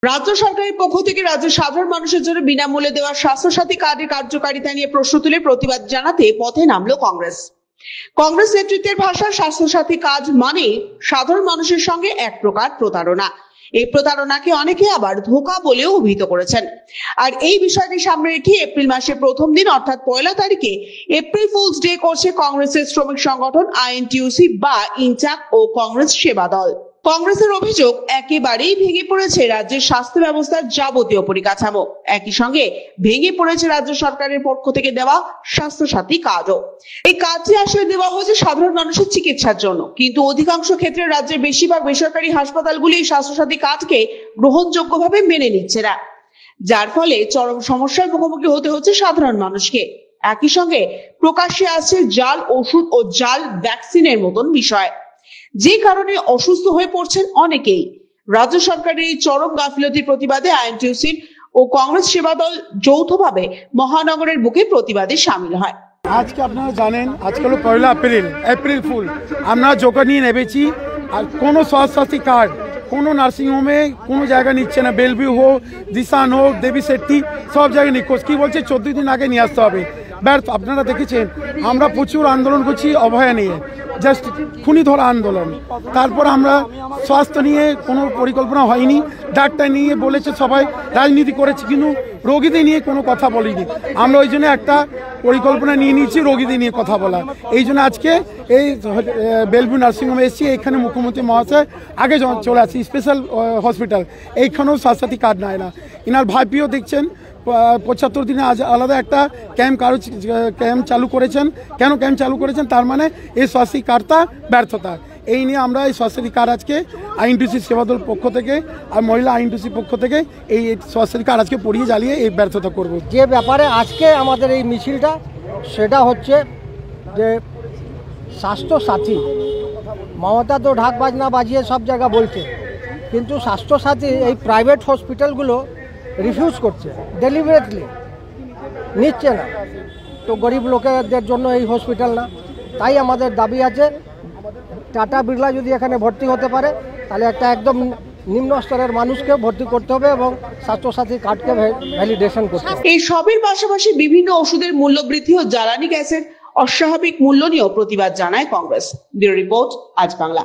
রাজ্য সরকারের পক্ষ থেকে রাজ্যের সাধারণ মানুষের জন্য বিনামূল্যে দেওয়া স্বাস্থ্যসাথী কার্ডের কার্যকারিতা নিয়ে প্রশ্ন তুলে প্রতিবাদ জানাতে পথে নামলো কংগ্রেস। কংগ্রেস নেতৃত্বের ভাষায় স্বাস্থ্যসাথী কার্ড মানে সাধারণ মানুষের সঙ্গে এক প্রকার প্রতারণা। এই প্রতারণাকে অনেকে আবার ধোঁকা বলেও অভিহিত করেছেন। আর এই বিষয়টি সামনে রেখে এপ্রিল মাসের প্রথম দিন অর্থাৎ ১ তারিখে এপ্রিল ফুলস ডে করছে কংগ্রেসের শ্রমিক সংগঠন আইএনটিইউসি বা ইনচাক ও কংগ্রেস সেবা দল। কংগ্রেসের অভিযোগ, একেবারেই ভেঙে পড়েছে রাজ্যের স্বাস্থ্য ব্যবস্থার যাবতীয় পরিকাঠামো। একই সঙ্গে ভেঙে পড়েছে রাজ্য সরকারের পক্ষ থেকে দেওয়া স্বাস্থ্যসাথী কার্ডও। এই কার্ডটি আসলে দেওয়া হয়েছে সাধারণ মানুষের চিকিৎসার জন্য, কিন্তু অধিকাংশ ক্ষেত্রে রাজ্যের বেশিরভাগ বেসরকারি হাসপাতালগুলি এই স্বাস্থ্যসাথী কার্ডকে গ্রহণযোগ্যভাবে মেনে নিচ্ছে না, যার ফলে চরম সমস্যার মুখোমুখি হতে হচ্ছে সাধারণ মানুষকে। একই সঙ্গে প্রকাশ্যে আসছে জাল ওষুধ ও জাল ভ্যাকসিনের মতন বিষয়, যে কারণে অসুস্থ হয়ে পড়ছেন অনেকেই। রাজ্য সরকারের এই চরম গাফিলতির প্রতিবাদে আইএনটিইউসি ও কংগ্রেস সেবা দল যৌথভাবে মহানগরের বুকে প্রতিবাদে সামিল হয়। আজকে আপনারা জানেন, আজকে হলো ১ এপ্রিল ফুল। আমরা জোগাড় নিয়ে নেমেছি, আর কোনো স্বাস্থ্যসাথী কার্ড কোনো নার্সিংহোমে কোনো জায়গা নিচ্ছে না। বেলভিউ হোক, দিশান হোক, দেবী শেট্টি, সব জায়গায় নিখোঁজ। কি বলছে ১৪ দিন আগে নিয়ে আসতে হবে। ব্যর্থ। আপনারা দেখেছেন আমরা প্রচুর আন্দোলন করছি অভয়া নিয়ে, জাস্ট খুনি ধরা আন্দোলন। তারপর আমরা স্বাস্থ্য নিয়ে কোনো পরিকল্পনা হয়নি। ডাক্তার নিয়ে বলেছে সবাই, রাজনীতি করেছে, কিন্তু রোগীদের নিয়ে কোনো কথা বলিনি। আমরা ওই জন্য একটা পরিকল্পনা নিয়ে নিয়েছি রোগীদের নিয়ে কথা বলা। এই জন্য আজকে এই বেলভিউ নার্সিংহোমে এসেছি। এইখানে মুখ্যমন্ত্রী মহাশয় আগে চলে আসছি স্পেশাল হসপিটাল, এইখানেও স্বাস্থ্যসাথী কার্ড নেয় না। ইনার ভাইপিও দেখছেন ৭৫ দিনে আজ আলাদা একটা ক্যাম্প চালু করেছেন। কেন ক্যাম্প চালু করেছেন? তার মানে এই স্বাস্থ্যসাথী কার্ডটা ব্যর্থতা। এই নিয়ে আমরা এই স্বাস্থ্যসাথী কার্ড আজকে আইএনটিইউসি সেবাদল পক্ষ থেকে আর মহিলা আইএনটিইউসি পক্ষ থেকে এই স্বাস্থ্যসাথী কার্ড আজকে পড়িয়ে জ্বালিয়ে এই ব্যর্থতা করব। যে ব্যাপারে আজকে আমাদের এই মিছিলটা, সেটা হচ্ছে যে স্বাস্থ্যসাথী, মমতা তো ঢাক বাজনা বাজিয়ে সব জায়গা বলছে, কিন্তু স্বাস্থ্যসাথী এই প্রাইভেট হসপিটালগুলো রিফিউজ করছে, ডেলিভারেটলি নিচ্ছে না। তো গরিব লোকেদের জন্য এই হসপিটাল না। তাই আমাদের দাবি আছে, টাটা বিড়লা যদি এখানে ভর্তি হতে পারে, তাহলে একটা একদম নিম্ন স্তরের মানুষকে ভর্তি করতে হবে এবং স্বাস্থ্যসাথী কার্ডকে ভ্যালিডেশন করতে হবে। এই সবের পাশাপাশি বিভিন্ন ওষুধের মূল্য বৃদ্ধি ও জ্বালানি গ্যাসের অস্বাভাবিক মূল্য নিয়েও প্রতিবাদ জানায় কংগ্রেস। ব্যুরো রিপোর্ট, আজ বাংলা।